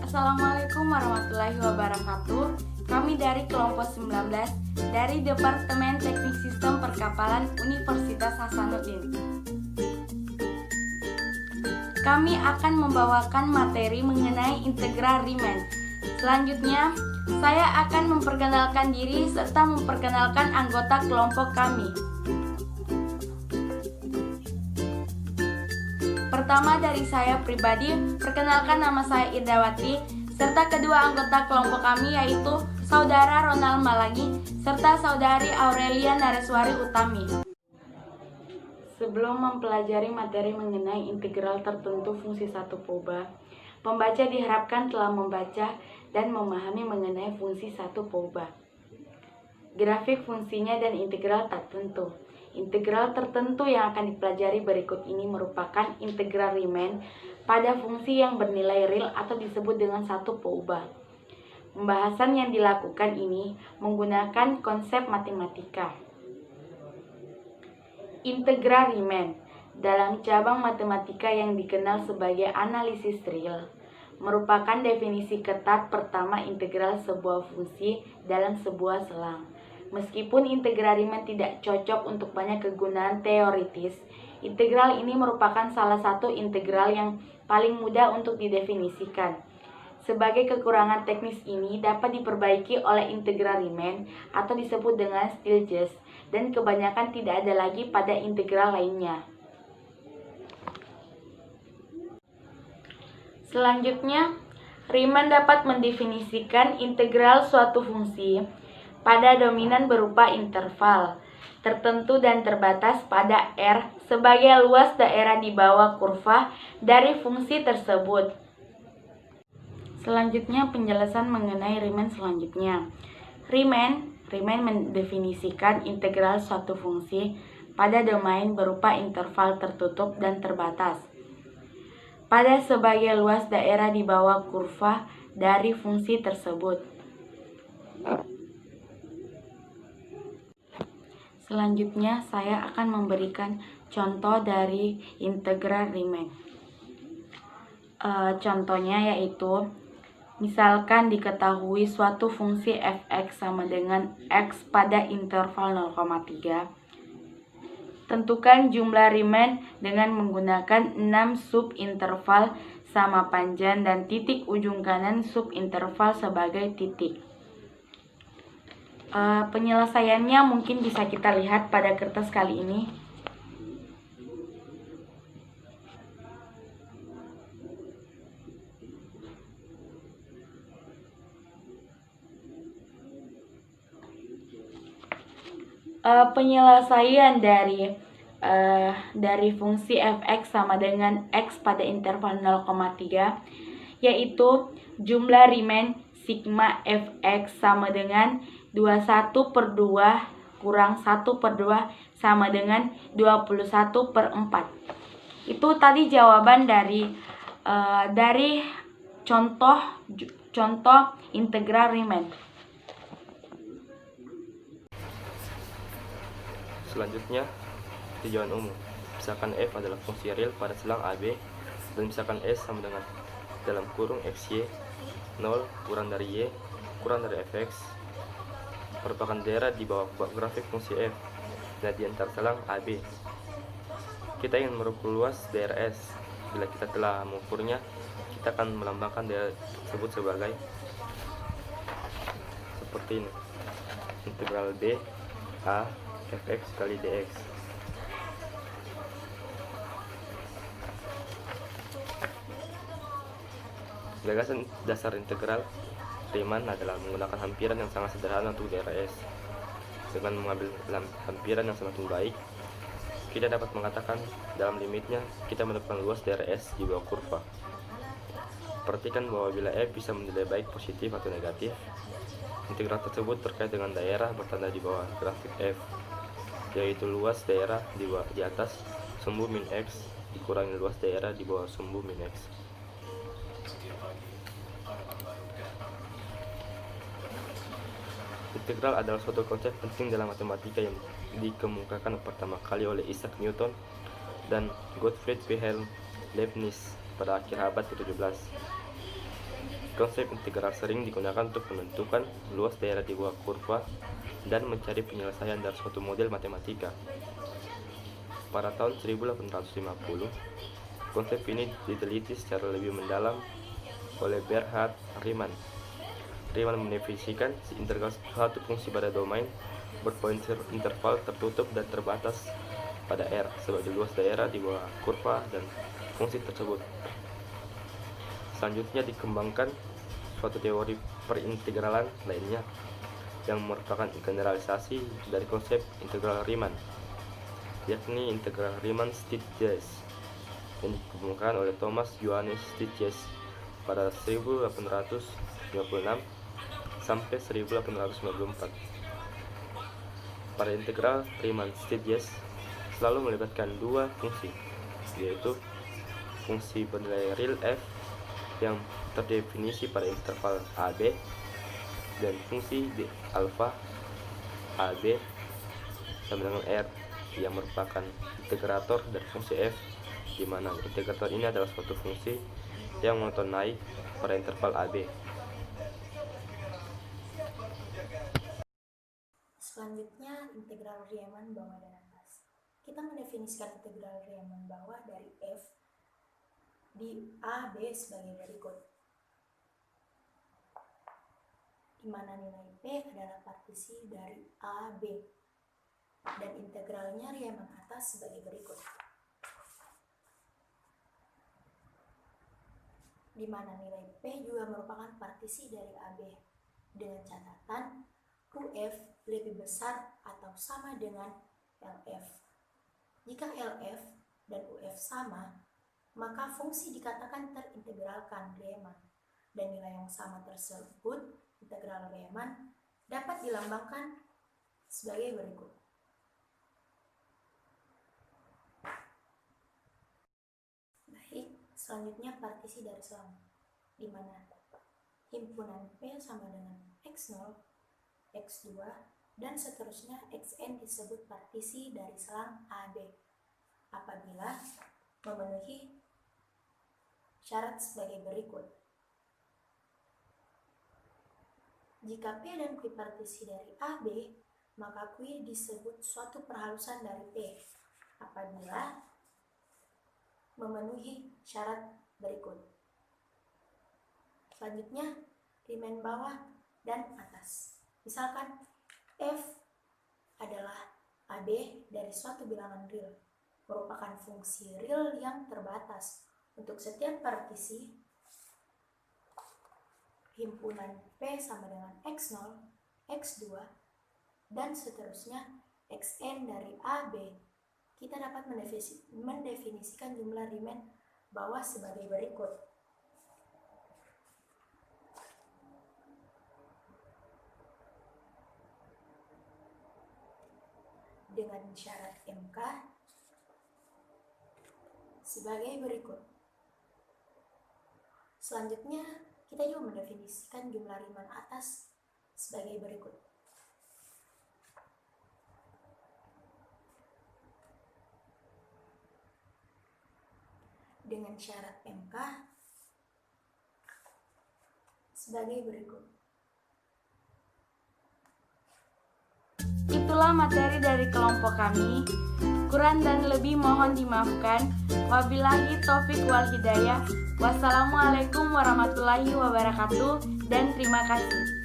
Assalamualaikum warahmatullahi wabarakatuh. Kami dari kelompok 19 dari Departemen Teknik Sistem Perkapalan Universitas Hasanuddin. Kami akan membawakan materi mengenai integral Riemann. Selanjutnya, saya akan memperkenalkan diri serta memperkenalkan anggota kelompok kami. Pertama dari saya pribadi, perkenalkan nama saya Irdawati, serta kedua anggota kelompok kami yaitu Saudara Ronald Malagi, serta Saudari Aurelia Nareswari Utami. Sebelum mempelajari materi mengenai integral tertentu fungsi satu POBA, pembaca diharapkan telah membaca dan memahami mengenai fungsi satu POBA, grafik fungsinya dan integral tertentu. Integral tertentu yang akan dipelajari berikut ini merupakan integral Riemann pada fungsi yang bernilai real atau disebut dengan satu POBA. Pembahasan yang dilakukan ini menggunakan konsep matematika. Integral Riemann dalam cabang matematika yang dikenal sebagai analisis real merupakan definisi ketat pertama integral sebuah fungsi dalam sebuah selang. Meskipun integral Riemann tidak cocok untuk banyak kegunaan teoritis, integral ini merupakan salah satu integral yang paling mudah untuk didefinisikan. Sebagai kekurangan teknis ini dapat diperbaiki oleh integral Riemann atau disebut dengan Stieltjes, dan kebanyakan tidak ada lagi pada integral lainnya. Selanjutnya, Riemann dapat mendefinisikan integral suatu fungsi pada dominan berupa interval tertentu dan terbatas pada R sebagai luas daerah di bawah kurva dari fungsi tersebut. Selanjutnya, penjelasan mengenai Riemann selanjutnya. Riemann mendefinisikan integral suatu fungsi pada domain berupa interval tertutup dan terbatas pada sebagai luas daerah di bawah kurva dari fungsi tersebut. Selanjutnya, saya akan memberikan contoh dari integral Riemann. Contohnya yaitu, misalkan diketahui suatu fungsi f(x) sama dengan x pada interval 0,3. Tentukan jumlah Riemann dengan menggunakan 6 subinterval sama panjang dan titik ujung kanan subinterval sebagai titik. Penyelesaiannya mungkin bisa kita lihat pada kertas kali ini. Penyelesaian dari fungsi f(x) sama dengan x pada interval 0,3 yaitu jumlah Riemann sigma f(x) sama dengan 21/2 kurang 1/2 sama dengan 21/4. Itu tadi jawaban dari contoh integral Riemann. Selanjutnya, tinjauan umum. Misalkan f adalah fungsi real pada selang AB dan misalkan s sama dengan dalam kurung xy 0 kurang dari y kurang dari fx merupakan daerah di bawah grafik fungsi f dan di antara selang AB. Kita ingin mengukur luas daerah S. Bila kita telah mengukurnya, kita akan melambangkan daerah tersebut sebagai seperti ini. Integral b a fx kali dx. Gagasan dasar integral Riemann adalah menggunakan hampiran yang sangat sederhana untuk daerah S. Dengan mengambil hampiran yang semakin baik, kita dapat mengatakan dalam limitnya kita menemukan luas daerah S di bawah kurva. Perhatikan bahwa bila f bisa menilai baik positif atau negatif, integral tersebut terkait dengan daerah bertanda di bawah grafik f, yaitu luas daerah di atas sumbu min x dikurangi luas daerah di bawah sumbu min x. Integral adalah suatu konsep penting dalam matematika yang dikemukakan pertama kali oleh Isaac Newton dan Gottfried Wilhelm Leibniz pada akhir abad ke-17. Konsep integral sering digunakan untuk menentukan luas daerah di bawah kurva dan mencari penyelesaian dari suatu model matematika. Pada tahun 1850, konsep ini diteliti secara lebih mendalam oleh Bernhard Riemann. Riemann mendefinisikan integral suatu fungsi pada domain berpointer-interval tertutup dan terbatas pada R sebagai luas daerah di bawah kurva dan fungsi tersebut. Selanjutnya dikembangkan suatu teori perintegralan lainnya yang merupakan generalisasi dari konsep integral Riemann, yakni integral Riemann-Stieltjes yang dikembangkan oleh Thomas Johannes Stieltjes pada 1856 sampai 1894. Pada integral Riemann-Stieltjes selalu melibatkan dua fungsi, yaitu fungsi bernilai real f yang terdefinisi pada interval AB dan fungsi d alfa AB sama dengan R yang merupakan integrator dari fungsi f, di mana integrator ini adalah suatu fungsi yang monoton naik pada interval AB. Selanjutnya, integral Riemann bawah dan atas. Kita mendefinisikan integral Riemann bawah dari f di A, B sebagai berikut, di mana nilai P adalah partisi dari A, B, dan integralnya Riemann atas sebagai berikut, di mana nilai P juga merupakan partisi dari AB, dengan catatan UF lebih besar atau sama dengan LF. Jika LF dan UF sama, maka fungsi dikatakan terintegralkan Riemann, dan nilai yang sama tersebut, integral Riemann, dapat dilambangkan sebagai berikut. Baik, selanjutnya partisi dari selang, di mana himpunan P sama dengan X0, X2, dan seterusnya Xn disebut partisi dari selang AB apabila memenuhi syarat sebagai berikut. Jika P dan Q partisi dari AB, maka Q disebut suatu perhalusan dari P apabila memenuhi syarat berikut. Selanjutnya, Riemann bawah dan atas. Misalkan F adalah AB dari suatu bilangan real, merupakan fungsi real yang terbatas untuk setiap partisi himpunan P sama dengan X0, X2, dan seterusnya Xn dari AB. Kita dapat mendefinisikan jumlah Riemann bawah sebagai berikut. Dengan syarat MK sebagai berikut. Selanjutnya, kita juga mendefinisikan jumlah Riemann atas sebagai berikut. Dengan syarat MK sebagai berikut. Itulah materi dari kelompok kami. Kurang dan lebih mohon dimaafkan. Wabillahi taufik wal hidayah. Wassalamualaikum warahmatullahi wabarakatuh dan terima kasih.